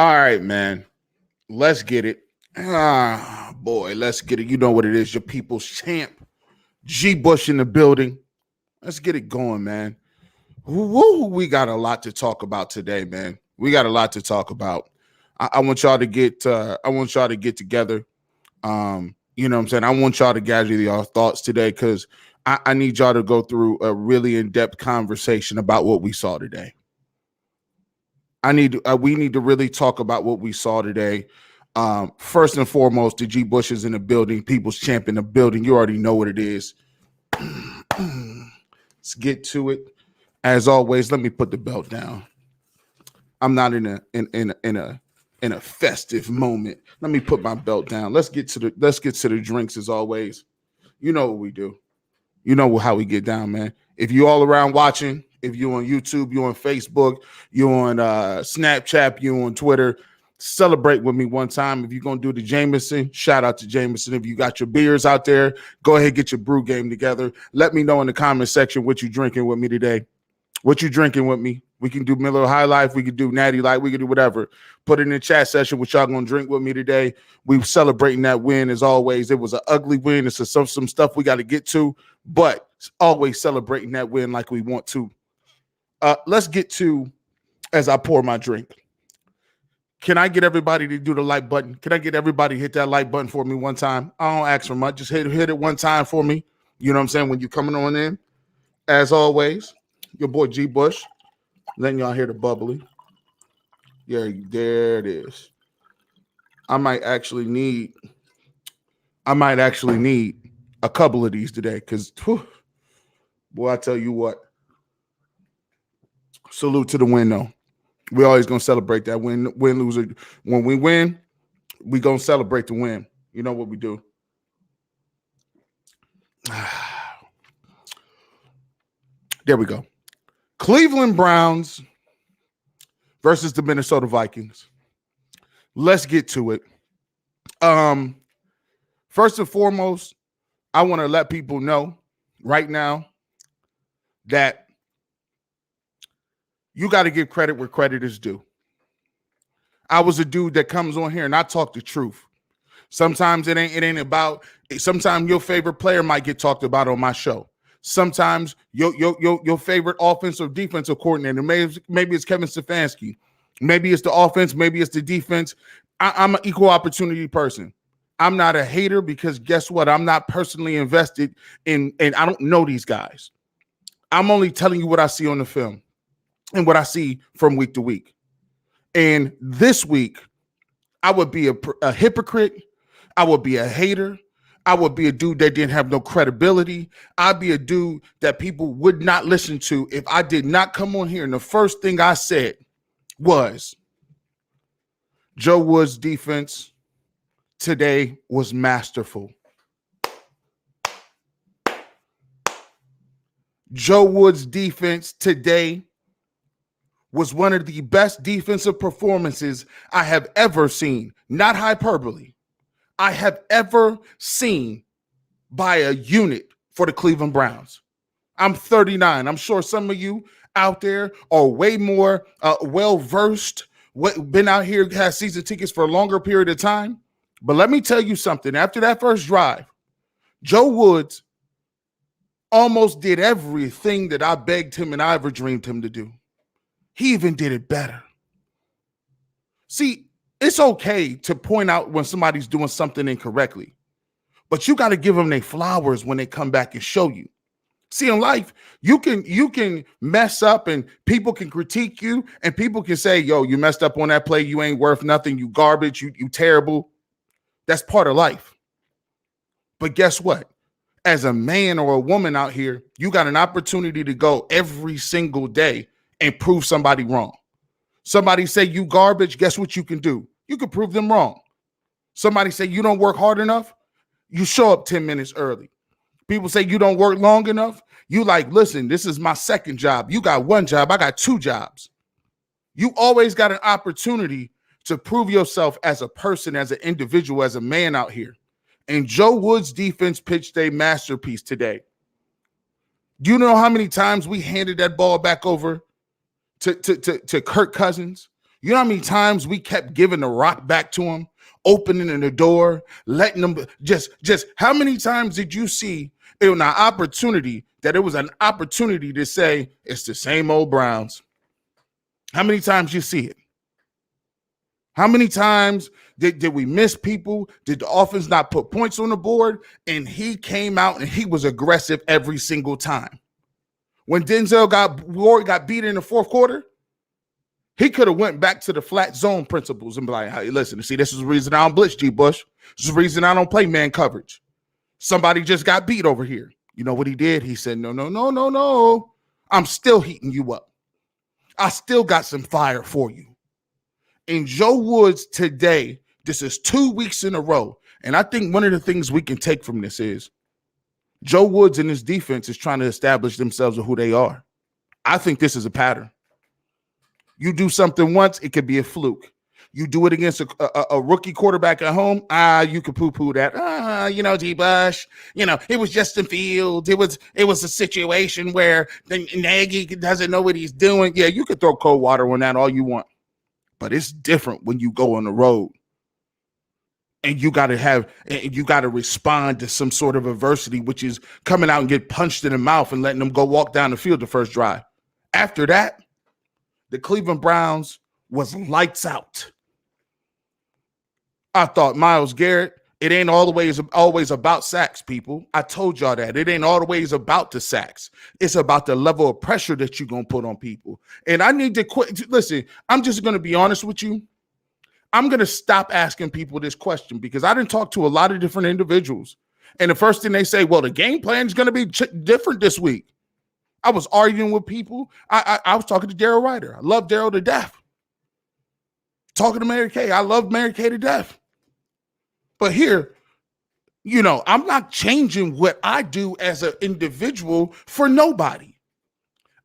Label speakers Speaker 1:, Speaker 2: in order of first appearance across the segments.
Speaker 1: All right, man. Let's get it. Boy, let's get it. You know what it is. Your people's champ, G. Bush in the building. Let's get it going, man. Woo, we got a lot to talk about today, man. We got a lot to talk about. I want y'all to get. I want y'all to get together. You know what I'm saying? I want y'all to gather your thoughts today because I need y'all to go through a really in-depth conversation about what we saw today. We need to really talk about what we saw today. First and foremost, the G. Bush is in the building, people's champ in the building. You already know what it is. Let's get to it. As always, let me put the belt down. I'm not in a festive moment. Let me put my belt down. Let's get to the drinks as always. You know what we do. You know how we get down, man. If you all around watching, if you're on YouTube, you're on Facebook, you're on Snapchat, you're on Twitter, celebrate with me one time. If you're going to do the Jameson, shout out to Jameson. If you got your beers out there, go ahead, get your brew game together. Let me know in the comment section what you drinking with me today. What you drinking with me? We can do Miller High Life. We can do Natty Light. We can do whatever. Put it in the chat session what y'all going to drink with me today. We celebrating that win as always. It was an ugly win. It's some stuff we got to get to, but always celebrating that win like we want to. Let's get to, as I pour my drink. Can I get everybody to do the like button? Can I get everybody to hit that like button for me one time? I don't ask for much. Just hit it one time for me. You know what I'm saying? When you're coming on in, as always, your boy G. Bush. Then y'all hear the bubbly. Yeah, there it is. I might actually need a couple of these today because, boy, I tell you what. Salute to the win, though. We're always going to celebrate that win, loser. When we win, we going to celebrate the win. You know what we do. There we go. Cleveland Browns versus the Minnesota Vikings. Let's get to it. First and foremost, I want to let people know right now that you got to give credit where credit is due. I was a dude that comes on here and I talk the truth. Sometimes it ain't about. Sometimes your favorite player might get talked about on my show. Sometimes your favorite offensive defensive coordinator, maybe it's Kevin Stefanski, maybe it's the offense, maybe it's the defense. I'm an equal opportunity person. I'm not a hater because guess what? I'm not personally invested in, and I don't know these guys. I'm only telling you what I see on the film and what I see from week to week. And this week, I would be a hypocrite. I would be a hater. I would be a dude that didn't have no credibility. I'd be a dude that people would not listen to if I did not come on here. And the first thing I said was, Joe Woods' defense today was masterful. Joe Woods' defense today was one of the best defensive performances I have ever seen. Not hyperbole. I have ever seen by a unit for the Cleveland Browns. I'm 39. I'm sure some of you out there are way more well-versed, been out here, has season tickets for a longer period of time. But let me tell you something. After that first drive, Joe Woods almost did everything that I begged him and I ever dreamed him to do. He even did it better. See, it's okay to point out when somebody's doing something incorrectly, but you got to give them their flowers when they come back and show you. See, in life, you can mess up and people can critique you and people can say, yo, you messed up on that play. You ain't worth nothing. You garbage. You terrible. That's part of life. But guess what? As a man or a woman out here, you got an opportunity to go every single day and prove somebody wrong. Somebody say you garbage, guess what you can do? You can prove them wrong. Somebody say you don't work hard enough, you show up 10 minutes early. People say you don't work long enough, you like, listen, this is my second job. You got one job, I got two jobs. You always got an opportunity to prove yourself as a person, as an individual, as a man out here. And Joe Woods' defense pitched a masterpiece today. Do you know how many times we handed that ball back over to Kirk Cousins? You know how many times we kept giving the rock back to him, opening the door, letting them just how many times did you see it was an opportunity to say it's the same old Browns? How many times you see it? How many times did we miss people? Did the offense not put points on the board? And he came out and he was aggressive every single time. When Denzel got beat in the fourth quarter, he could have went back to the flat zone principles and be like, hey, listen, see, this is the reason I don't blitz, G. Bush. This is the reason I don't play man coverage. Somebody just got beat over here. You know what he did? He said, no. I'm still heating you up. I still got some fire for you. And Joe Woods today, this is 2 weeks in a row. And I think one of the things we can take from this is Joe Woods and his defense is trying to establish themselves of who they are. I think this is a pattern. You do something once, it could be a fluke. You do it against a rookie quarterback at home, you could poo-poo that. G. Bush, it was Justin Fields. It was a situation where the Nagy doesn't know what he's doing. Yeah, you could throw cold water on that all you want. But it's different when you go on the road. And you got to respond to some sort of adversity, which is coming out and get punched in the mouth and letting them go walk down the field the first drive. After that, the Cleveland Browns was lights out. I thought Myles Garrett, it ain't always about sacks, people. I told y'all that. It ain't always about the sacks. It's about the level of pressure that you're going to put on people. And I need to quit. Listen, I'm just going to be honest with you. I'm going to stop asking people this question because I didn't talk to a lot of different individuals. And the first thing they say, well, the game plan is going to be different this week. I was arguing with people. I was talking to Daryl Ryder. I love Daryl to death. Talking to Mary Kay. I love Mary Kay to death. But here, I'm not changing what I do as an individual for nobody.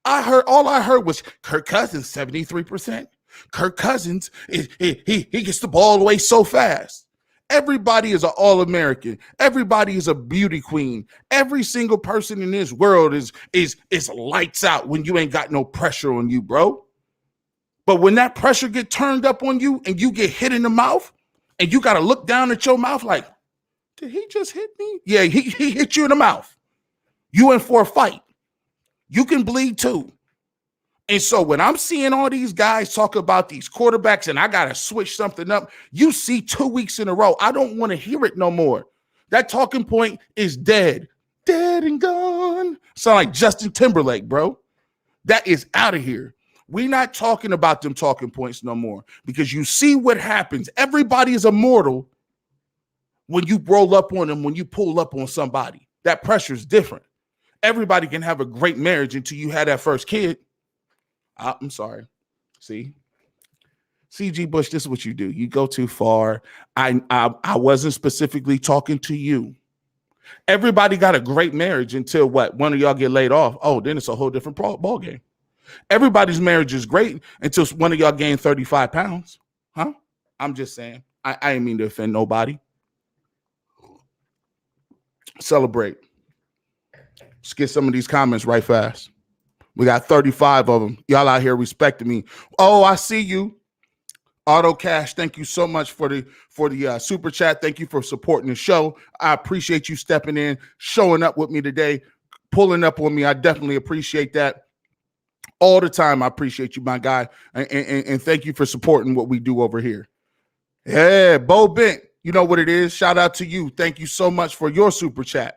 Speaker 1: All I heard was Kirk Cousins, 73%. Kirk Cousins, he gets the ball away so fast. Everybody is an All-American. Everybody is a beauty queen. Every single person in this world is lights out when you ain't got no pressure on you, bro. But when that pressure get turned up on you and you get hit in the mouth and you got to look down at your mouth like, did he just hit me? Yeah, he hit you in the mouth. You in for a fight. You can bleed too. And so when I'm seeing all these guys talk about these quarterbacks and I got to switch something up, you see 2 weeks in a row. I don't want to hear it no more. That talking point is dead. Dead and gone. Sound like Justin Timberlake, bro. That is out of here. We're not talking about them talking points no more because you see what happens. Everybody is immortal when you roll up on them, when you pull up on somebody. That pressure is different. Everybody can have a great marriage until you had that first kid. I'm sorry. See, G. Bush, this is what you do. You go too far. I wasn't specifically talking to you. Everybody got a great marriage until what? One of y'all get laid off. Oh, then it's a whole different ball game. Everybody's marriage is great until one of y'all gained 35 pounds. Huh? I'm just saying. I ain't mean to offend nobody. Celebrate. Let's get some of these comments right fast. We got 35 of them. Y'all out here respecting me. Oh, I see you. Auto Cash, thank you so much for the super chat. Thank you for supporting the show. I appreciate you stepping in, showing up with me today, pulling up on me. I definitely appreciate that. All the time, I appreciate you, my guy. And thank you for supporting what we do over here. Yeah, Bo Bent, you know what it is. Shout out to you. Thank you so much for your super chat.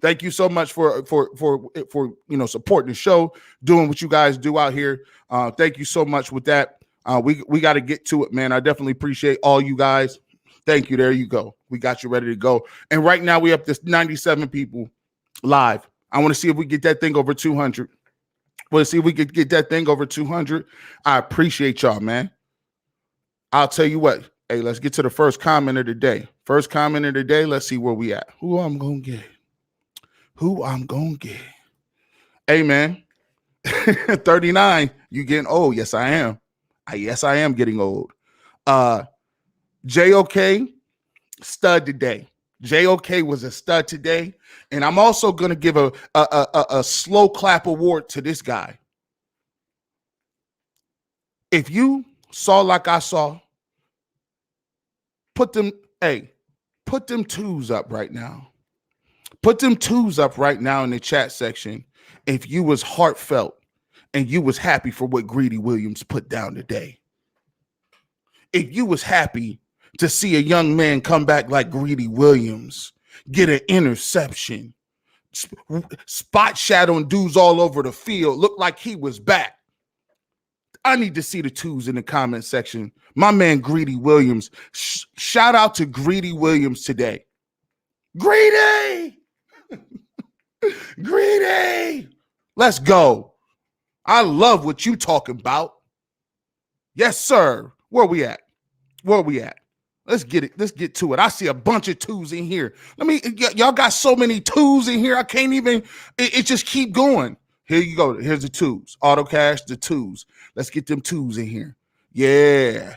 Speaker 1: Thank you so much for supporting the show, doing what you guys do out here. Thank you so much with that. We got to get to it, man. I definitely appreciate all you guys. Thank you. There you go. We got you ready to go. And right now we have this 97 people live. I want to see if we get that thing over 200. We'll see if we could get that thing over 200. I appreciate y'all, man. I'll tell you what. Hey, let's get to the first comment of the day. First comment of the day. Let's see where we at. Who I'm going to get. Hey, man. 39. You getting old. Yes, I am. Yes, I am getting old. JOK, stud today. JOK was a stud today. And I'm also going to give a slow clap award to this guy. If you saw like I saw, put them twos up right now. Put them twos up right now in the chat section if you was heartfelt and you was happy for what Greedy Williams put down today. If you was happy to see a young man come back like Greedy Williams, get an interception, spot shadowing dudes all over the field, look like he was back. I need to see the twos in the comment section. My man Greedy Williams. Shout out to Greedy Williams today. Greedy! Greedy! Let's go. I love what you talking about. Yes, sir. Where we at? Let's get it. Let's get to it. I see a bunch of twos in here. Y'all got so many twos in here. I can't even, it just keep going. Here you go. Here's the twos. Auto cash, the twos. Let's get them twos in here. Yeah.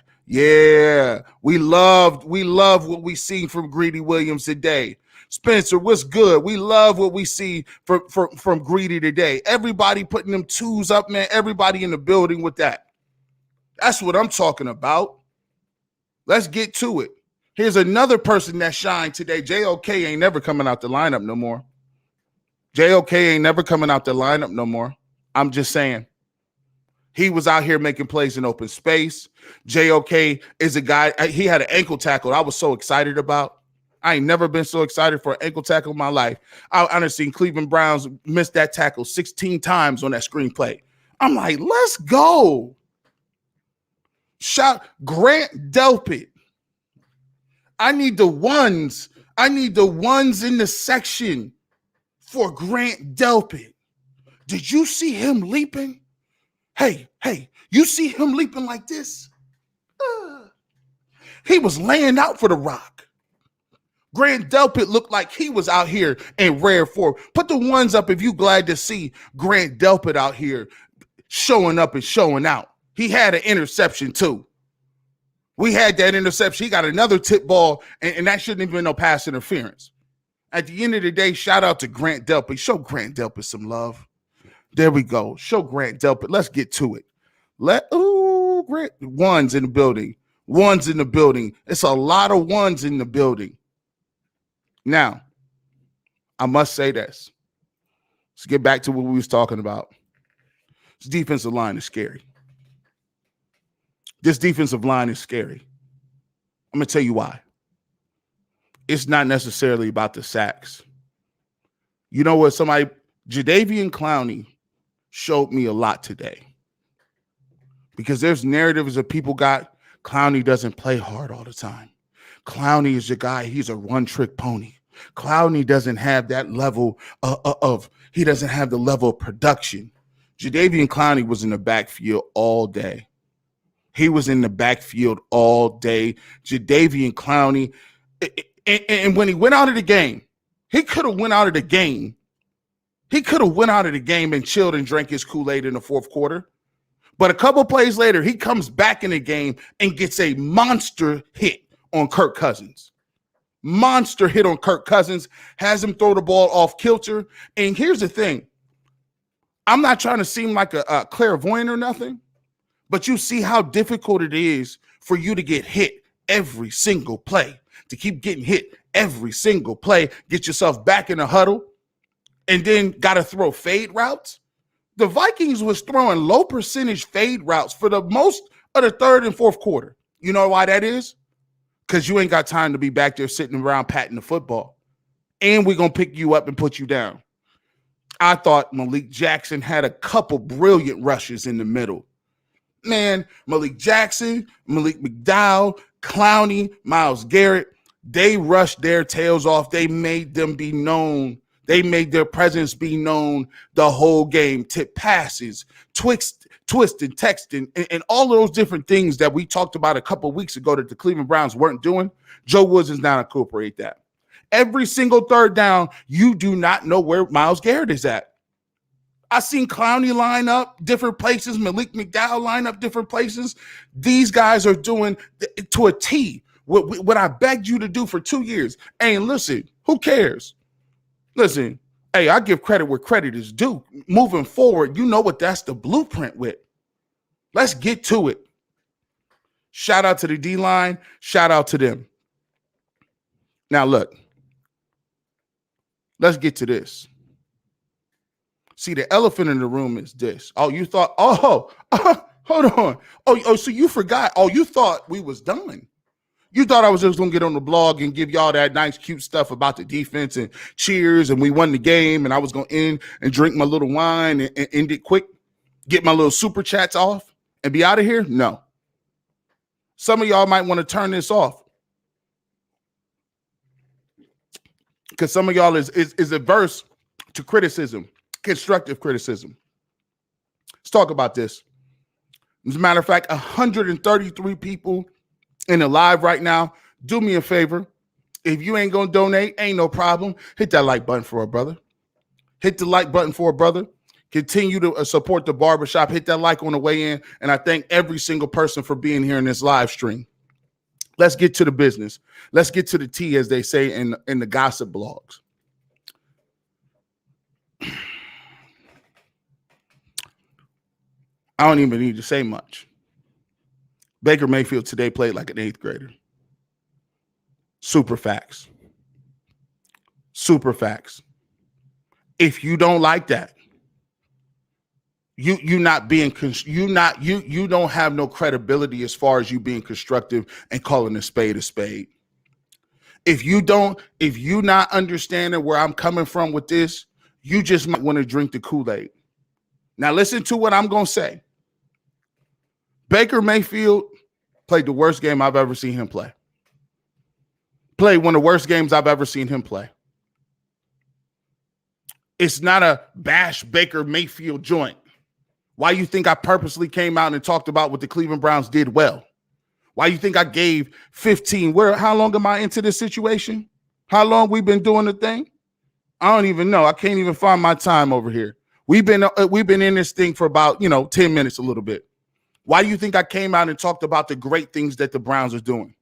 Speaker 1: We love what we see from Greedy Williams today. Spencer, what's good? We love what we see from Greedy today. Everybody putting them twos up, man. Everybody in the building with that. That's what I'm talking about. Let's get to it. Here's another person that shined today. JOK ain't never coming out the lineup no more. I'm just saying. He was out here making plays in open space. JOK is a guy, he had an ankle tackle I was so excited about. I ain't never been so excited for an ankle tackle in my life. I honestly, Cleveland Browns missed that tackle 16 times on that screenplay. I'm like, let's go. Shout Grant Delpit. I need the ones in the section for Grant Delpit. Did you see him leaping? Hey, you see him leaping like this? He was laying out for the rock. Grant Delpit looked like he was out here in rare form. Put the ones up if you glad to see Grant Delpit out here showing up and showing out. He had an interception too. We had that interception. He got another tip ball, and that shouldn't have been no pass interference. At the end of the day, shout out to Grant Delpit. Show Grant Delpit some love. There we go. Show Grant Delpit. Let's get to it. Grant. Ones in the building. It's a lot of ones in the building. Now, I must say this. Let's get back to what we was talking about. This defensive line is scary. I'm going to tell you why. It's not necessarily about the sacks. You know what? Jadeveon Clowney showed me a lot today. Because there's narratives that people got, Clowney doesn't play hard all the time. Clowney is your guy. He's a one-trick pony. Clowney doesn't have that level he doesn't have the level of production. Jadeveon Clowney was in the backfield all day. Jadeveon Clowney, and when he went out of the game, he could have went out of the game and chilled and drank his Kool-Aid in the fourth quarter. But a couple plays later, he comes back in the game and gets a monster hit on Kirk Cousins. Has him throw the ball off kilter. And here's the thing. I'm not trying to seem like a clairvoyant or nothing, but you see how difficult it is for you to get hit every single play, to keep getting hit every single play, get yourself back in a huddle, and then got to throw fade routes. The Vikings was throwing low percentage fade routes for the most of the third and fourth quarter. You know why that is? Because you ain't got time to be back there sitting around patting the football. And we're going to pick you up and put you down. I thought Malik Jackson had a couple brilliant rushes in the middle. Man, Malik Jackson, Malik McDowell, Clowney, Myles Garrett, they rushed their tails off. They made them be known. They made their presence be known the whole game. Tip passes, twisting, texting, and all of those different things that we talked about a couple of weeks ago that the Cleveland Browns weren't doing. Joe Woods is now incorporate that. Every single third down, you do not know where Myles Garrett is at. I seen Clowney line up different places, Malik McDowell line up different places. These guys are doing to a T what I begged you to do for 2 years. And listen, who cares? Listen, hey, I give credit where credit is due. Moving forward, you know what that's the blueprint with. Let's get to it. Shout out to the D-line. Shout out to them. Now, look. Let's get to this. See, the elephant in the room is this. Oh, you thought, hold on. Oh, so you forgot. Oh, you thought we was done. You thought I was just going to get on the blog and give y'all that nice, cute stuff about the defense and cheers and we won the game and I was going to end and drink my little wine and end it quick, get my little super chats off and be out of here? No. Some of y'all might want to turn this off because some of y'all is averse to criticism, constructive criticism. Let's talk about this. As a matter of fact, 133 people in the live right now. Do me a favor. If you ain't going to donate, ain't no problem. Hit that like button for a brother. Hit the like button for a brother. Continue to support the barbershop. Hit that like on the way in. And I thank every single person for being here in this live stream. Let's get to the business. Let's get to the tea, as they say in the gossip blogs. I don't even need to say much. Baker Mayfield today played like an 8th grader. Super facts. Super facts. If you don't like that, you don't have no credibility as far as you being constructive and calling a spade a spade. If you're not understanding where I'm coming from with this, you just might want to drink the Kool-Aid. Now listen to what I'm going to say. Baker Mayfield played the worst game I've ever seen him play. Played one of the worst games I've ever seen him play. It's not a bash Baker Mayfield joint. Why you think I purposely came out and talked about what the Cleveland Browns did well? Why you think I gave 15? How long am I into this situation? How long we been doing the thing? I don't even know. I can't even find my time over here. We've been in this thing for about 10 minutes, a little bit. Why do you think I came out and talked about the great things that the Browns are doing?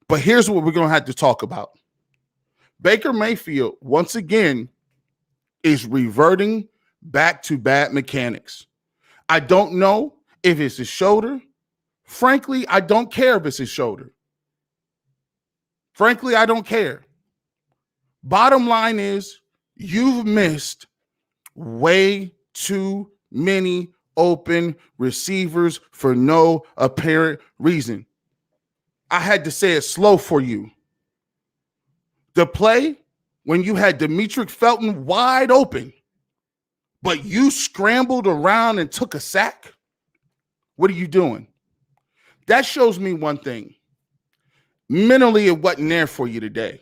Speaker 1: But here's what we're going to have to talk about. Baker Mayfield, once again, is reverting back to bad mechanics. I don't know if it's his shoulder. Frankly, I don't care if it's his shoulder. Frankly, I don't care. Bottom line is, you've missed way too many open receivers for no apparent reason. I had to say it slow for you. The play when you had Demetric Felton wide open, but you scrambled around and took a sack. What are you doing? That shows me one thing. Mentally, it wasn't there for you today.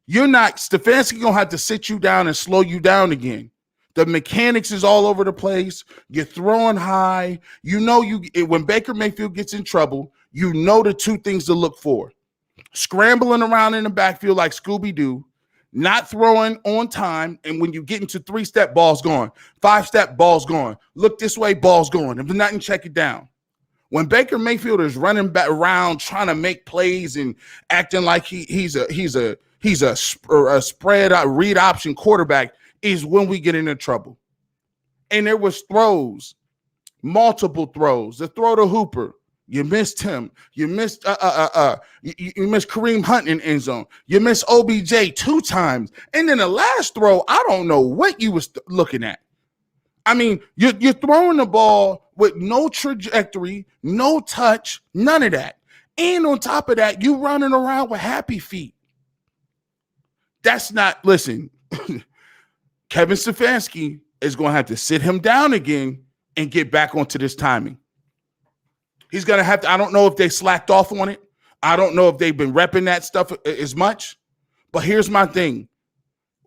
Speaker 1: Stefanski gonna have to sit you down and slow you down again. The mechanics is all over the place. You're throwing high. When Baker Mayfield gets in trouble, you know the two things to look for. Scrambling around in the backfield like Scooby-Doo, not throwing on time, and when you get into 3-step, ball's gone. 5-step, ball's gone. Look this way, ball's gone. If nothing, check it down. When Baker Mayfield is running back around trying to make plays and acting like he's a spread read option quarterback, is when we get into trouble. And there was throws, multiple throws. The throw to Hooper, you missed him. You missed you missed Kareem Hunt in end zone. You missed OBJ 2 times. And then the last throw, I don't know what you was looking at. I mean, you're throwing the ball with no trajectory, no touch, none of that. And on top of that, you running around with happy feet. That's not, listen, Kevin Stefanski is going to have to sit him down again and get back onto this timing. He's going to have to, I don't know if they slacked off on it. I don't know if they've been repping that stuff as much. But here's my thing.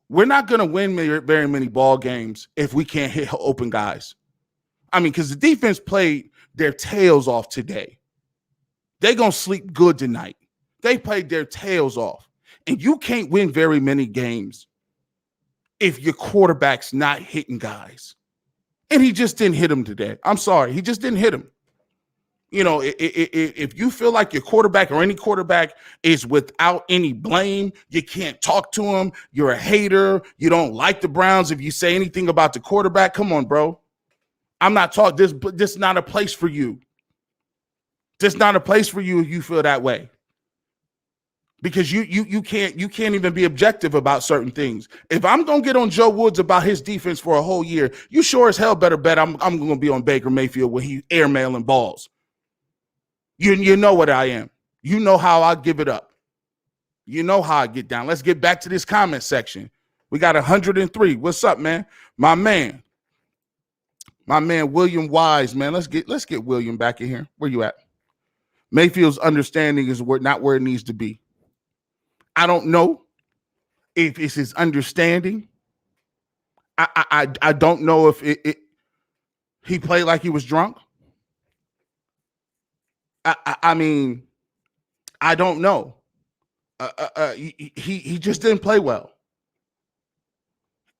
Speaker 1: We're not going to win very many ball games if we can't hit open guys. I mean, because the defense played their tails off today. They're going to sleep good tonight. They played their tails off. And you can't win very many games if your quarterback's not hitting guys. And he just didn't hit him today. I'm sorry. He just didn't hit him. If you feel like your quarterback or any quarterback is without any blame, you can't talk to him, you're a hater, you don't like the Browns, if you say anything about the quarterback, come on, bro. I'm not talking, this is not a place for you. Just not a place for you if you feel that way. Because you can't even be objective about certain things. If I'm gonna get on Joe Woods about his defense for a whole year, you sure as hell better bet I'm gonna be on Baker Mayfield when he airmailing balls. You know what I am. You know how I give it up. You know how I get down. Let's get back to this comment section. We got 103. What's up, man? My man William Wise, man. Let's get William back in here. Where you at? Mayfield's understanding is not where it needs to be. I don't know if it's his understanding. I don't know if he played like he was drunk. I mean, I don't know. He just didn't play well.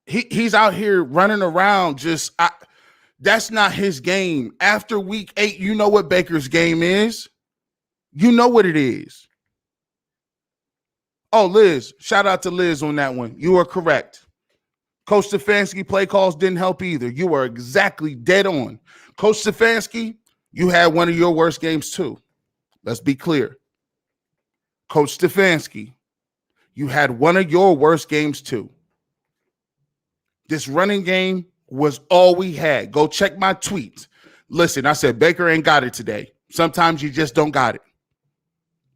Speaker 1: He's out here running around that's not his game. After week 8, you know what Baker's game is. You know what it is. Oh, Liz, shout out to Liz on that one. You are correct. Coach Stefanski play calls didn't help either. You are exactly dead on. Coach Stefanski, you had one of your worst games too. Let's be clear. Coach Stefanski, you had one of your worst games too. This running game was all we had. Go check my tweets. Listen, I said Baker ain't got it today. Sometimes you just don't got it.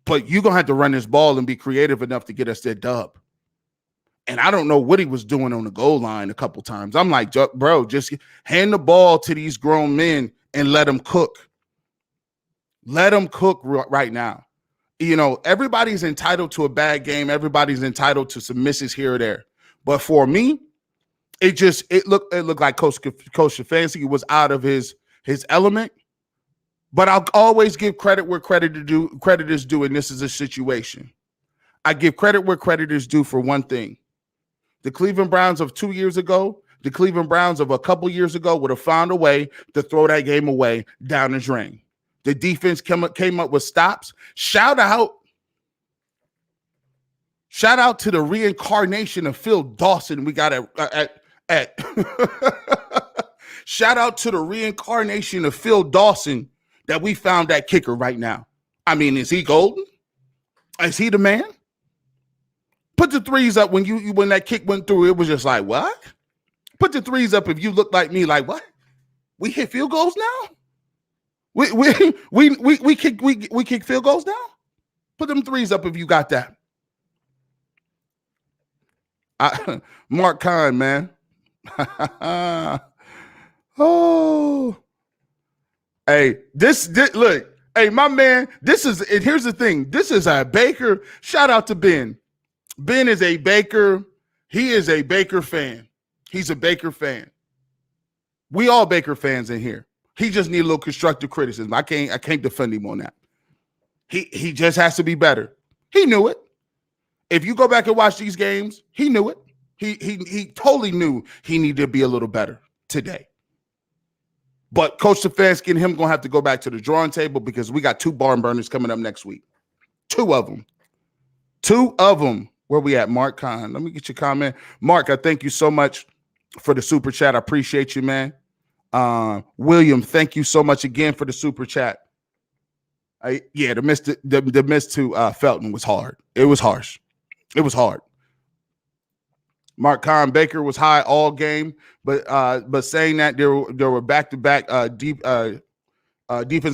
Speaker 1: But you're going to have to run this ball and be creative enough to get us that dub. And I don't know what he was doing on the goal line a couple times. I'm like, bro, just hand the ball to these grown men and let them cook. Let them cook right now. You know, everybody's entitled to a bad game. Everybody's entitled to some misses here or there. But for me, it looked like Coach Stefanski was out of his element. But I'll always give credit where credit is due, and this is a situation. I give credit where credit is due for one thing. The Cleveland Browns of 2 years ago, the Cleveland Browns of a couple years ago would have found a way to throw that game away down the drain. The defense came up with stops. Shout out to the reincarnation of Phil Dawson we got at shout out to the reincarnation of Phil Dawson that we found that kicker right now. I mean, is he golden? Is he the man? Put the threes up when that kick went through. It was just like, what? Put the threes up if you look like me. Like, what? We hit field goals now? We kick field goals now? Put them threes up if you got that. Mark Kahn, man. Oh. Hey, this look, hey, my man, here's the thing. This is a Baker. Shout out to Ben. Ben is a Baker. He is a Baker fan. He's a Baker fan. We all Baker fans in here. He just need a little constructive criticism. I can't defend him on that. He just has to be better. He knew it. If you go back and watch these games, he knew it. He totally knew he needed to be a little better today. But Coach Stefanski and him going to have to go back to the drawing table because we got 2 barn burners coming up next week. 2 of them. 2 of them. Where we at, Mark Kahn? Let me get your comment. Mark, I thank you so much for the super chat. I appreciate you, man. William, thank you so much again for the super chat. The miss to Felton was hard. It was harsh. It was hard. Mark Kahn, Baker was high all game, but saying that there were back-to-back defensive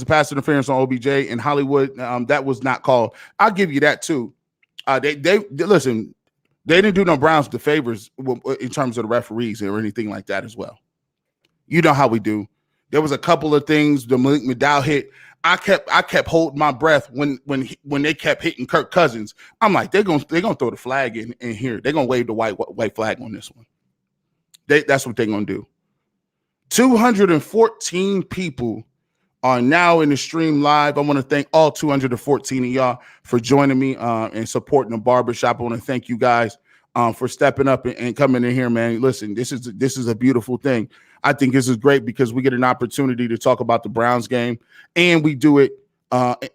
Speaker 1: pass interference on OBJ in Hollywood, that was not called. I'll give you that too. They listen. They didn't do no Browns the favors in terms of the referees or anything like that as well. You know how we do. There was a couple of things. The Malik McDowell hit. I kept holding my breath when they kept hitting Kirk Cousins. I'm like, they're gonna throw the flag in here. They're gonna wave the white flag on this one. That's what they're gonna do. 214 people are now in the stream live. I want to thank all 214 of y'all for joining me and supporting the barbershop. I want to thank you guys for stepping up and coming in here, man. Listen, this is a beautiful thing. I think this is great because we get an opportunity to talk about the Browns game, and we do it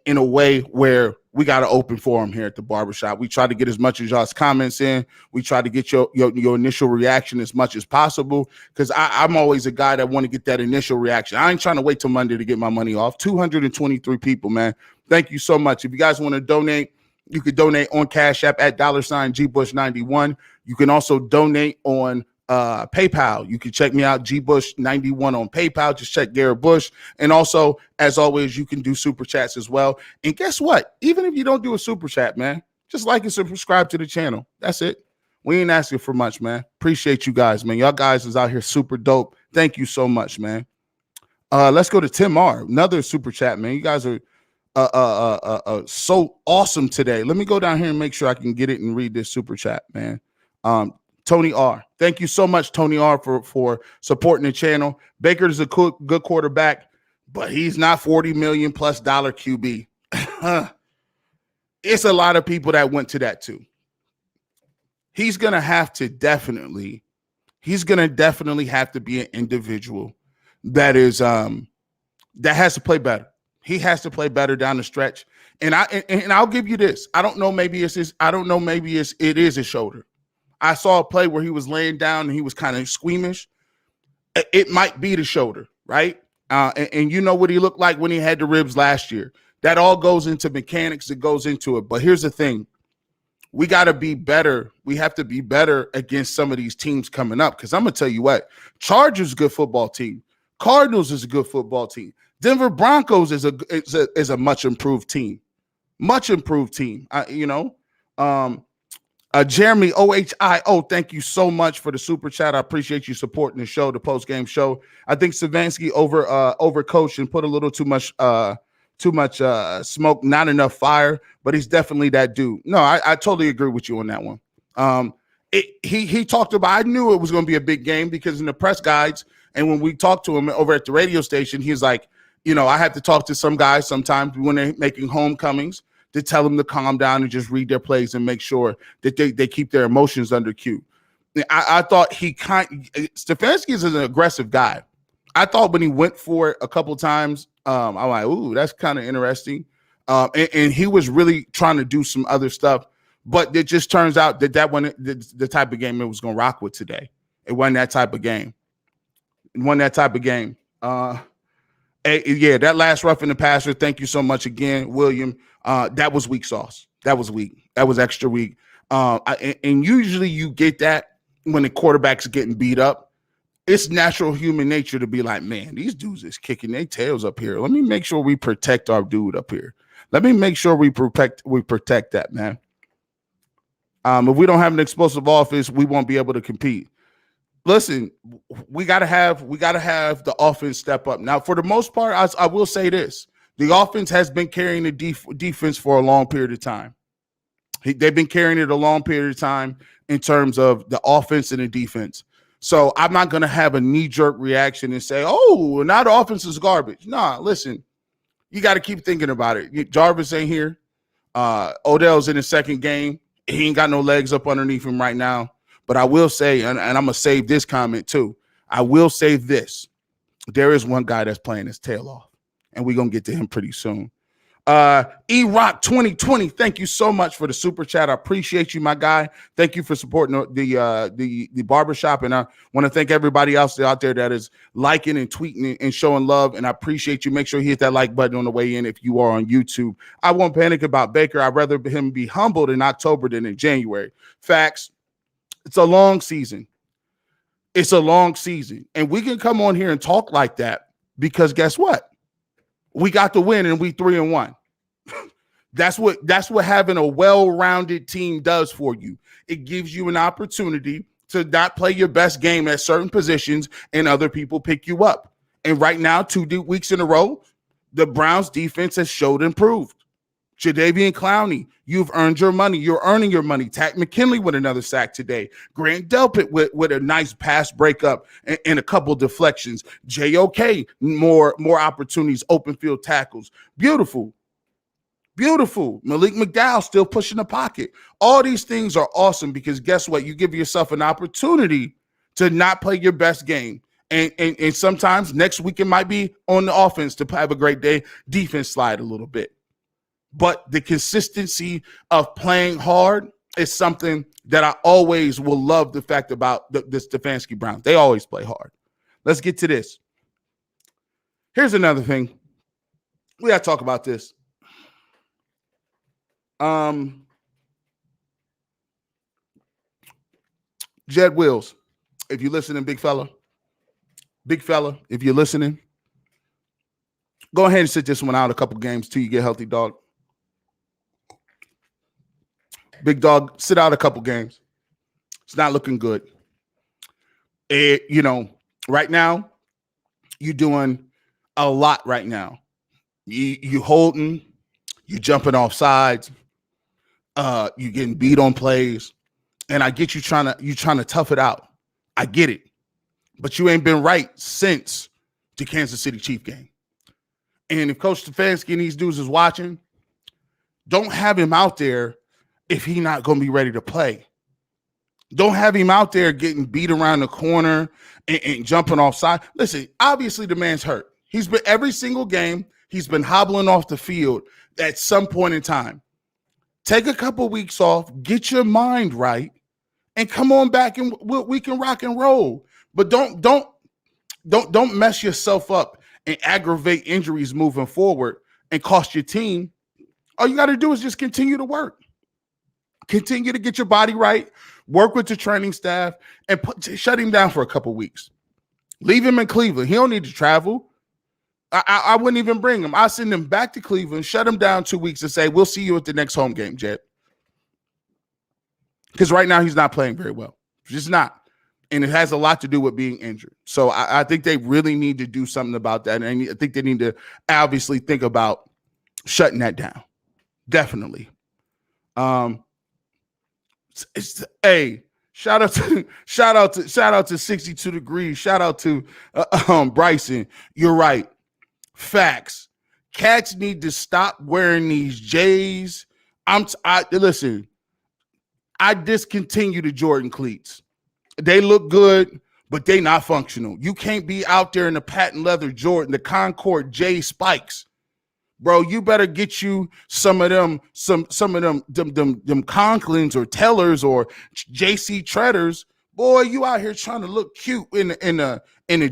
Speaker 1: in a way where we got an open forum here at the barbershop. We try to get as much of y'all's comments in. We try to get your initial reaction as much as possible, because I'm always a guy that want to get that initial reaction. I ain't trying to wait till Monday to get my money off. 223 people, man. Thank you so much. If you guys want to donate, you could donate on Cash App at $GBush91. You can also donate on PayPal. You can check me out, GBush91 on PayPal. Just check Garrett Bush. And also, as always, you can do super chats as well. And guess what? Even if you don't do a super chat, man, just like and subscribe to the channel. That's it. We ain't asking for much, man. Appreciate you guys, man. Y'all guys is out here super dope. Thank you so much, man. Let's go to Tim R. Another super chat, man. You guys are so awesome today. Let me go down here and make sure I can get it and read this super chat, man. Tony R. Thank you so much, Tony R, for supporting the channel. Baker is a good quarterback, but he's not $40 million+ QB. It's a lot of people that went to that too. He's gonna definitely have to be an individual that is that has to play better. He has to play better down the stretch. And I'll give you this. I don't know. Maybe it is his shoulder. I saw a play where he was laying down and he was kind of squeamish. It might be the shoulder, right? And you know what he looked like when he had the ribs last year. That all goes into mechanics. It goes into it. But here's the thing. We got to be better. We have to be better against some of these teams coming up, because I'm going to tell you what. Chargers is a good football team. Cardinals is a good football team. Denver Broncos is a much improved team. Much improved team. Jeremy OHIO, thank you so much for the super chat. I appreciate you supporting the show, the post-game show. I think Stefanski overcoached and put a little too much smoke, not enough fire, but he's definitely that dude. No, I totally agree with you on that one. He talked about, I knew it was going to be a big game, because in the press guides and when we talked to him over at the radio station, he's like, I have to talk to some guys sometimes when they're making homecomings, to tell them to calm down and just read their plays and make sure that they keep their emotions under cue. I thought Stefanski is an aggressive guy. I thought when he went for it a couple times, I'm like, ooh, that's kind of interesting. And he was really trying to do some other stuff, but it just turns out that wasn't the type of game it was going to rock with today. It wasn't that type of game. Yeah, that last roughing the passer. Thank you so much again, William. That was weak sauce. That was weak. That was extra weak. And usually you get that when the quarterback's getting beat up. It's natural human nature to be like, man, these dudes is kicking their tails up here. Let me make sure we protect our dude up here. Let me make sure we protect that, man. If we don't have an explosive offense, we won't be able to compete. Listen, we gotta have the offense step up. Now, for the most part, I will say this: the offense has been carrying the defense for a long period of time. They've been carrying it a long period of time in terms of the offense and the defense. So I'm not going to have a knee-jerk reaction and say, oh, now the offense is garbage. Nah, listen, you got to keep thinking about it. Jarvis ain't here. Odell's in his second game. He ain't got no legs up underneath him right now. But I will say, and I'm going to save this comment too, I will say this. There is one guy that's playing his tail off, and we're going to get to him pretty soon. E-Rock 2020, thank you so much for the super chat. I appreciate you, my guy. Thank you for supporting the barbershop, and I want to thank everybody else out there that is liking and tweeting and showing love, and I appreciate you. Make sure you hit that like button on the way in if you are on YouTube. I won't panic about Baker. I'd rather him be humbled in October than in January. Facts. It's a long season. It's a long season, and we can come on here and talk like that because guess what? We got the win and we 3-1. That's what having a well-rounded team does for you. It gives you an opportunity to not play your best game at certain positions and other people pick you up. And right now, 2 weeks in a row, the Browns defense has showed improved. Jadeveon Clowney, you've earned your money. You're earning your money. Takk McKinley with another sack today. Grant Delpit with a nice pass breakup and a couple deflections. JOK, more opportunities, open field tackles. Beautiful. Beautiful. Malik McDowell still pushing the pocket. All these things are awesome because guess what? You give yourself an opportunity to not play your best game And sometimes next week it might be on the offense to have a great day, defense slide a little bit. But the consistency of playing hard is something that I always will love the fact about the Stefanski Browns. They always play hard. Let's get to this. Here's another thing. We got to talk about this. Jed Wills, if you're listening, big fella, if you're listening, go ahead and sit this one out a couple games till you get healthy, dog. Big dog, sit out a couple games. It's not looking good. Right now, you're doing a lot right now. You holding, you jumping off sides, you getting beat on plays. And I get you trying to tough it out. I get it. But you ain't been right since the Kansas City Chiefs game. And if Coach Stefanski and these dudes is watching, don't have him out there if he's not going to be ready to play. Don't have him out there getting beat around the corner and jumping offside. Listen, obviously the man's hurt. He's been every single game, he's been hobbling off the field at some point in time. Take a couple weeks off, get your mind right, and come on back and we can rock and roll. But don't mess yourself up and aggravate injuries moving forward and cost your team. All you got to do is just continue to work. Continue to get your body right, work with the training staff, and shut him down for a couple weeks. Leave him in Cleveland. He don't need to travel. I wouldn't even bring him. I'll send him back to Cleveland, shut him down 2 weeks, and say, we'll see you at the next home game, Jed. Because right now he's not playing very well. Just not. And it has a lot to do with being injured. So I think they really need to do something about that. And I think they need to obviously think about shutting that down. Definitely. Shout out to 62 Degrees. Shout out to Bryson. You're right. Facts. Cats need to stop wearing these J's. Listen. I discontinue the Jordan cleats. They look good, but they not functional. You can't be out there in the patent leather Jordan, the Concord J spikes. Bro, you better get you some of them Conklins or Tellers or JC Treaders. Boy, you out here trying to look cute in the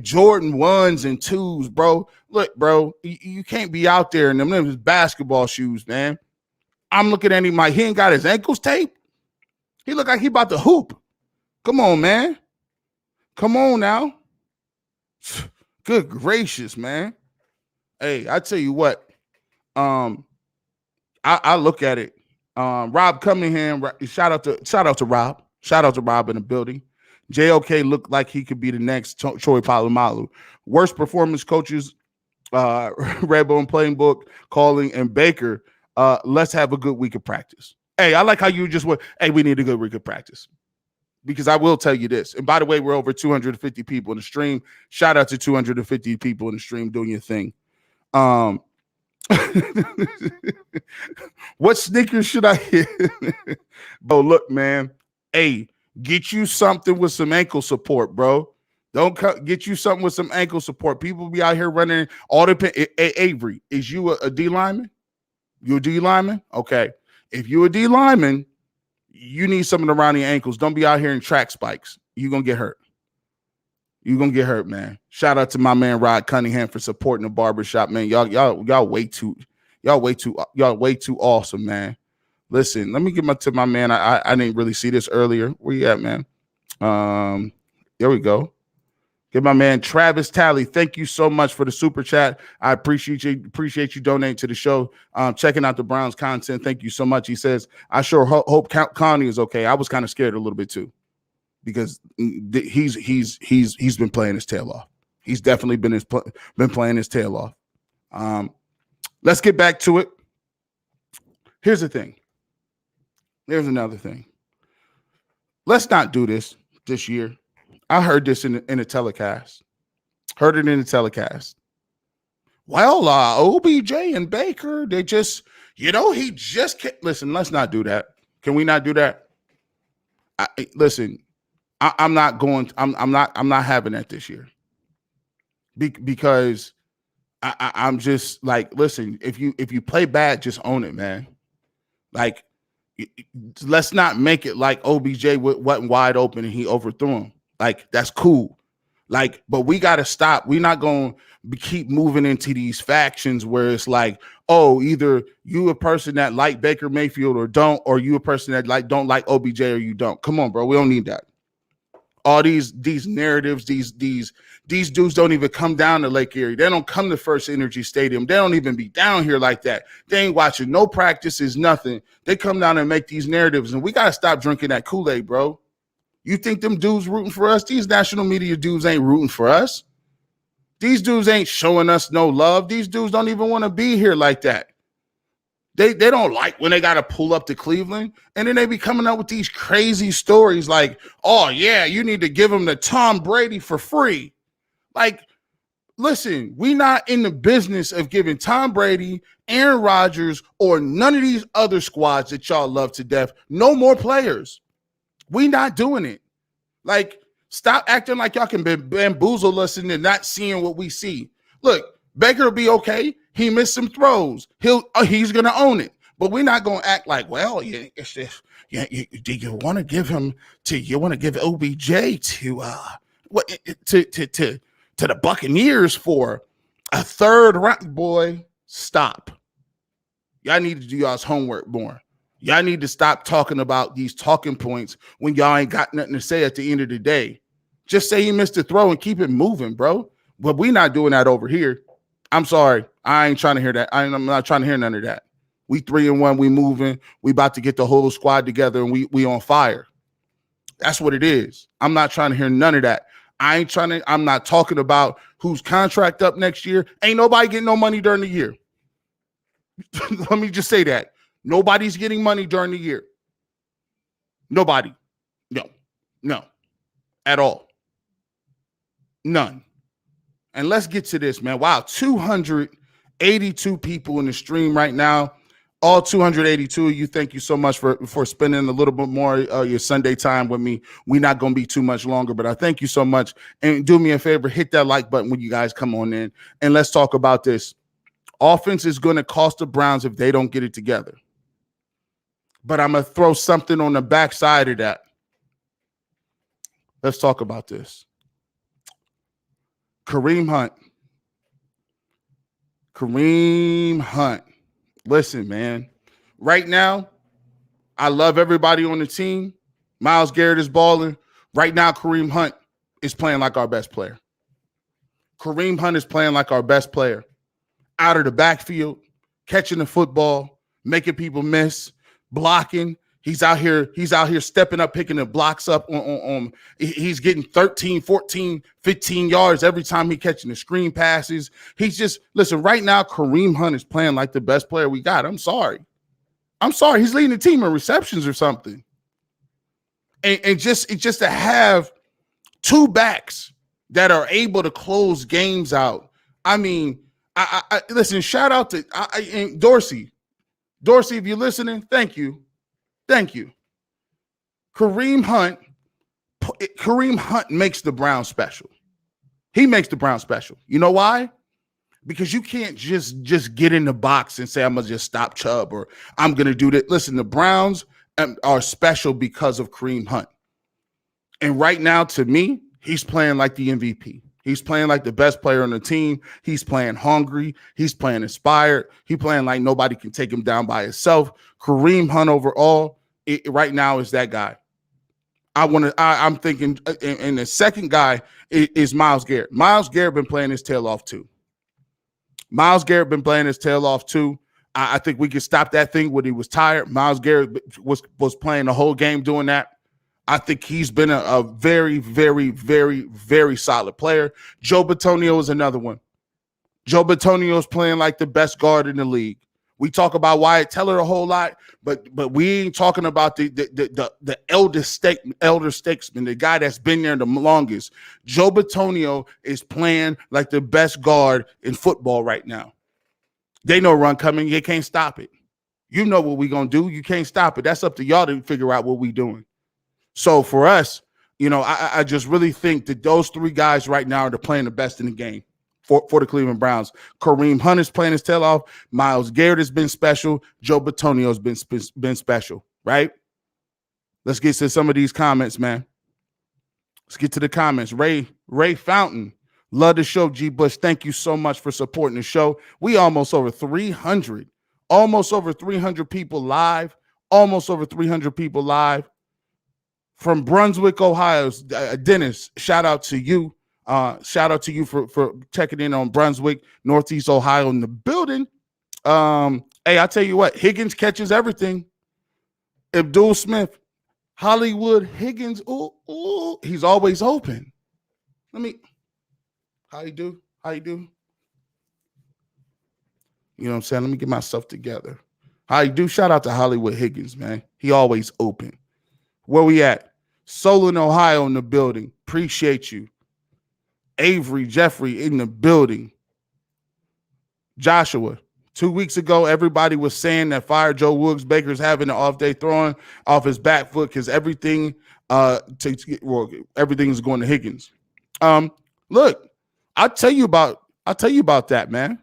Speaker 1: Jordan 1s and 2s, bro. Look, bro, you can't be out there in them basketball shoes, man. I'm looking at him like he ain't got his ankles taped. He look like he about to hoop. Come on, man. Come on now. Good gracious, man. Hey, I tell you what. I look at it. Rob Cunningham, shout out to Rob. Shout out to Rob in the building. JOK looked like he could be the next Troy Polamalu. Worst performance coaches, Redbone Playing Book, Calling, and Baker. Let's have a good week of practice. Hey, I like how you just went, hey, we need a good week of practice. Because I will tell you this. And by the way, we're over 250 people in the stream. Shout out to 250 people in the stream doing your thing. What sneakers should I hit? Bro, look, man. Hey, get you something with some ankle support, bro. Get you something with some ankle support. People be out here running all the Avery, is you a D lineman? You a D lineman? Okay. If you a D lineman, you need something around your ankles. Don't be out here in track spikes. You're gonna get hurt. You're gonna get hurt, man. Shout out to my man Rod Cunningham for supporting the barbershop, man. Y'all way too awesome, man. Listen, let me get to my man. I didn't really see this earlier. Where you at, man? There we go. Get my man Travis Talley. Thank you so much for the super chat. I appreciate you donating to the show. Checking out the Browns content. Thank you so much. He says, I sure hope Connie is okay. I was kind of scared a little bit too, because he's been playing his tail off. He's definitely been playing his tail off. Let's get back to it. Here's the thing. There's another thing. Let's not do this year. I heard this in the telecast. Heard it in the telecast. Well, OBJ and Baker, they just, he just can't. Listen, let's not do that. Can we not do that? I'm not having that this year. because I'm just like, listen, if you play bad, just own it, man. Like, let's not make it like OBJ wasn't wide open and he overthrew him. Like, that's cool. Like, but we got to stop. We're not going to keep moving into these factions where it's like, oh, either you a person that like Baker Mayfield or don't, or you a person that don't like OBJ or you don't. Come on, bro. We don't need that. All these narratives, these dudes don't even come down to Lake Erie. They don't come to First Energy Stadium. They don't even be down here like that. They ain't watching no practices, nothing. They come down and make these narratives, and we got to stop drinking that Kool-Aid, bro. You think them dudes rooting for us? These national media dudes ain't rooting for us. These dudes ain't showing us no love. These dudes don't even want to be here like that. They don't like when they got to pull up to Cleveland, and then they be coming up with these crazy stories like, oh, yeah, you need to give them to Tom Brady for free. Like, listen, we not in the business of giving Tom Brady, Aaron Rodgers, or none of these other squads that y'all love to death no more players. We not doing it. Like, stop acting like y'all can bamboozle us into not seeing what we see. Look, Baker will be okay. He missed some throws. He's gonna own it. But we're not gonna act like, well, do you want to give him to? You want to give OBJ to the Buccaneers for a third round? Boy, stop. Y'all need to do y'all's homework more. Y'all need to stop talking about these talking points when y'all ain't got nothing to say at the end of the day. Just say he missed a throw and keep it moving, bro. But we not doing that over here. I'm sorry. I ain't trying to hear that. I'm not trying to hear none of that. We 3-1. We moving. We about to get the whole squad together and we on fire. That's what it is. I'm not trying to hear none of that. I'm not talking about whose contract up next year. Ain't nobody getting no money during the year. Let me just say that. Nobody's getting money during the year. Nobody. No. At all. None. And let's get to this, man. Wow, 282 people in the stream right now. All 282 of you, thank you so much for spending a little bit more your Sunday time with me. We're not going to be too much longer, but I thank you so much. And do me a favor, hit that like button when you guys come on in. And let's talk about this. Offense is going to cost the Browns if they don't get it together. But I'm going to throw something on the backside of that. Let's talk about this. Kareem Hunt. Listen, man. Right now, I love everybody on the team. Myles Garrett is balling. Right now, Kareem Hunt is playing like our best player. Kareem Hunt is playing like our best player. Out of the backfield, catching the football, making people miss, blocking. He's out here stepping up, picking the blocks up on he's getting 13, 14, 15 yards every time he catching the screen passes. Listen, right now, Kareem Hunt is playing like the best player we got. I'm sorry. He's leading the team in receptions or something. And just to have two backs that are able to close games out. I mean, I listen, shout out to Dorsey. Dorsey, if you're listening, thank you. Thank you. Kareem Hunt makes the Browns special. He makes the Browns special. You know why? Because you can't just get in the box and say, I'm going to just stop Chubb or I'm going to do that. Listen, the Browns are special because of Kareem Hunt. And right now, to me, he's playing like the MVP. He's playing like the best player on the team. He's playing hungry. He's playing inspired. He's playing like nobody can take him down by himself. Kareem Hunt overall, right now is that guy. I'm thinking, and the second guy is Myles Garrett. Myles Garrett been playing his tail off too. I think we could stop that thing when he was tired. Myles Garrett was playing the whole game doing that. I think he's been a very, very, very, very solid player. Joe Bitonio is another one. Joe Bitonio is playing like the best guard in the league. We talk about Wyatt Teller a whole lot, but we ain't talking about the elder statesman, the guy that's been there the longest. Joe Bitonio is playing like the best guard in football right now. They know run coming. You can't stop it. You know what we're going to do. You can't stop it. That's up to y'all to figure out what we're doing. So for us, I just really think that those three guys right now are playing the best in the game. for the Cleveland Browns. Kareem Hunt is playing his tail off. Myles Garrett has been special. Joe Bitonio has been special, right? Let's get to some of these comments, man. Let's get to the comments. Ray Fountain. Love the show, G. Bush. Thank you so much for supporting the show. We almost over 300 people live. Almost over 300 people live. From Brunswick, Ohio. Dennis, shout out to you. Shout out to you for checking in on Brunswick, Northeast Ohio in the building. Hey, I tell you what, Higgins catches everything. Abdul Smith, Hollywood Higgins. Ooh, he's always open. How you do? You know what I'm saying? Let me get myself together. How you do? Shout out to Hollywood Higgins, man. He always open. Where we at? Solon, Ohio in the building. Appreciate you. Avery, Jeffrey in the building. Joshua, 2 weeks ago, everybody was saying that fire Joe Woods. Baker's having an off day throwing off his back foot because everything's going to Higgins. Look, I'll tell you about that, man.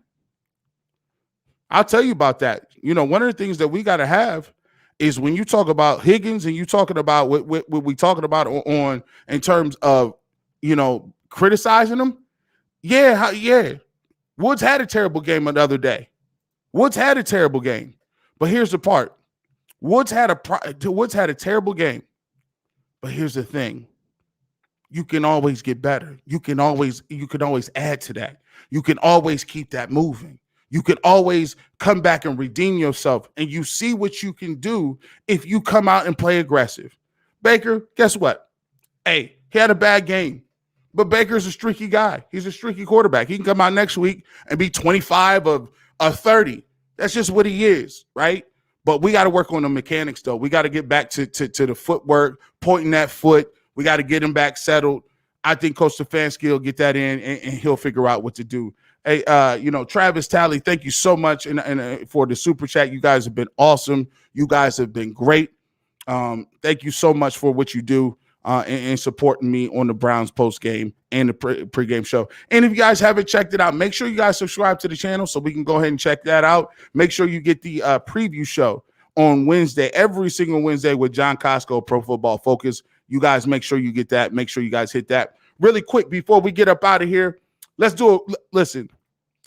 Speaker 1: I'll tell you about that. You know, one of the things that we got to have is when you talk about Higgins and you talking about what we talking about on in terms of, you know, criticizing him. Yeah. Woods had a terrible game the other day. Woods had a terrible game. But here's the part. Woods had a terrible game. But here's the thing. You can always get better. You can always add to that. You can always keep that moving. You can always come back and redeem yourself. And you see what you can do if you come out and play aggressive. Baker, guess what? Hey, he had a bad game. But Baker's a streaky guy. He's a streaky quarterback. He can come out next week and be 25 of 30. That's just what he is, right? But we got to work on the mechanics, though. We got to get back to the footwork, pointing that foot. We got to get him back settled. I think Coach Stefanski will get that in, and he'll figure out what to do. Hey, Travis Talley, thank you so much and for the super chat. You guys have been awesome. You guys have been great. Thank you so much for what you do and supporting me on the Browns post game and the pregame show. And if you guys haven't checked it out, make sure you guys subscribe to the channel so we can go ahead and check that out. Make sure you get the preview show on Wednesday, every single Wednesday with John Costco, Pro Football Focus. You guys make sure you get that. Make sure you guys hit that. Really quick before we get up out of here, let's do it. Listen,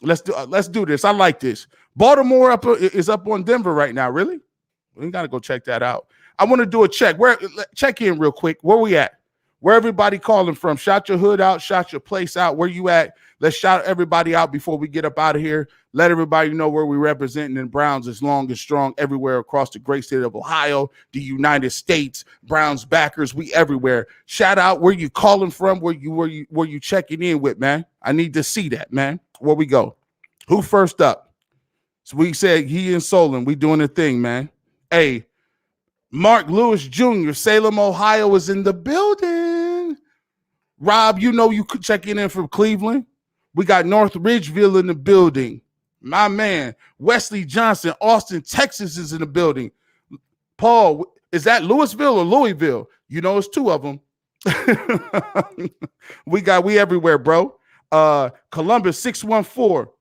Speaker 1: let's do this. I like this. Baltimore is up on Denver right now. Really? We got to go check that out. I want to do a check. Check in real quick. Where we at? Where everybody calling from? Shout your hood out. Shout your place out. Where you at? Let's shout everybody out before we get up out of here. Let everybody know where we representing in Browns is long and strong everywhere across the great state of Ohio, the United States. Browns backers, we everywhere. Shout out where you calling from, where you checking in with, man. I need to see that, man. Where we go? Who first up? So we said he and Solon. We doing a thing, man. Hey, Mark Lewis Jr., Salem, Ohio is in the building. Rob, you know you could check in from Cleveland. We got North Ridgeville in the building. My man, Wesley Johnson, Austin, Texas is in the building. Paul, is that Louisville or Louisville? You know, it's two of them. we everywhere, bro. Columbus, 614.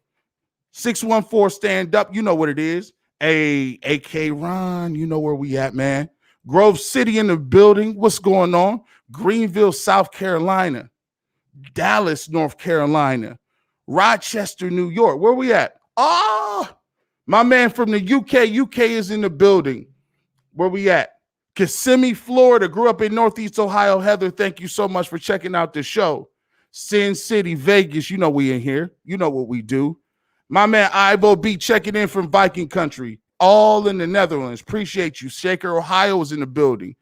Speaker 1: 614, stand up. You know what it is. Hey, AK Ron, you know where we at, man. Grove City in the building. What's going on? Greenville, South Carolina. Dallas, North Carolina. Rochester, New York. Where we at? Oh, my man from the UK. UK is in the building. Where we at? Kissimmee, Florida. Grew up in Northeast Ohio. Heather, thank you so much for checking out the show. Sin City, Vegas. You know we in here. You know what we do. My man Ivo B checking in from Viking country. All in the Netherlands. Appreciate you. Shaker, Ohio is in the building.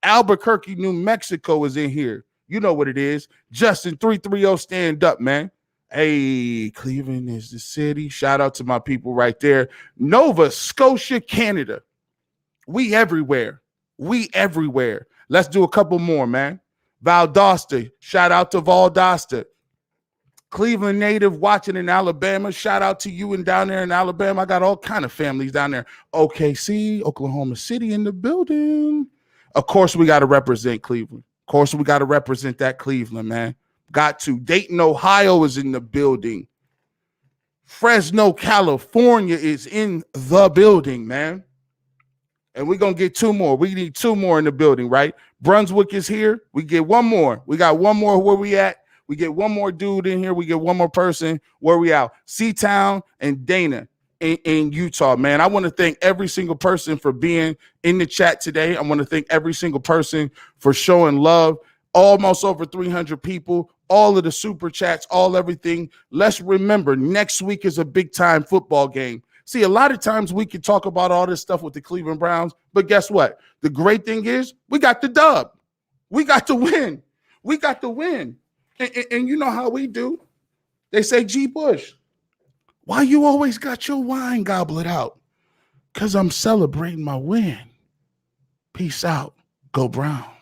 Speaker 1: Albuquerque, New Mexico is in here. You know what it is. Justin 330, stand up, man. Hey, Cleveland is the city. Shout out to my people right there. Nova Scotia, Canada. We everywhere. We everywhere. Let's do a couple more, man. Valdosta. Shout out to Valdosta. Cleveland native watching in Alabama. Shout out to you and down there in Alabama. I got all kind of families down there. OKC, Oklahoma City in the building. Of course, we got to represent Cleveland. Of course, we got to represent that Cleveland, man. Got to. Dayton, Ohio is in the building. Fresno, California is in the building, man. And we're going to get two more. We need two more in the building, right? Brunswick is here. We get one more. We got one more. Where we at? We get one more dude in here. We get one more person. Where we out? Seatown and Dana in Utah, man. I want to thank every single person for being in the chat today. I want to thank every single person for showing love. Almost over 300 people. All of the super chats, all everything. Let's remember, next week is a big-time football game. See, a lot of times we can talk about all this stuff with the Cleveland Browns, but guess what? The great thing is we got the dub. We got the win. We got the win. And you know how we do. They say, G. Bush, why you always got your wine goblet out? Because I'm celebrating my win. Peace out. Go Browns.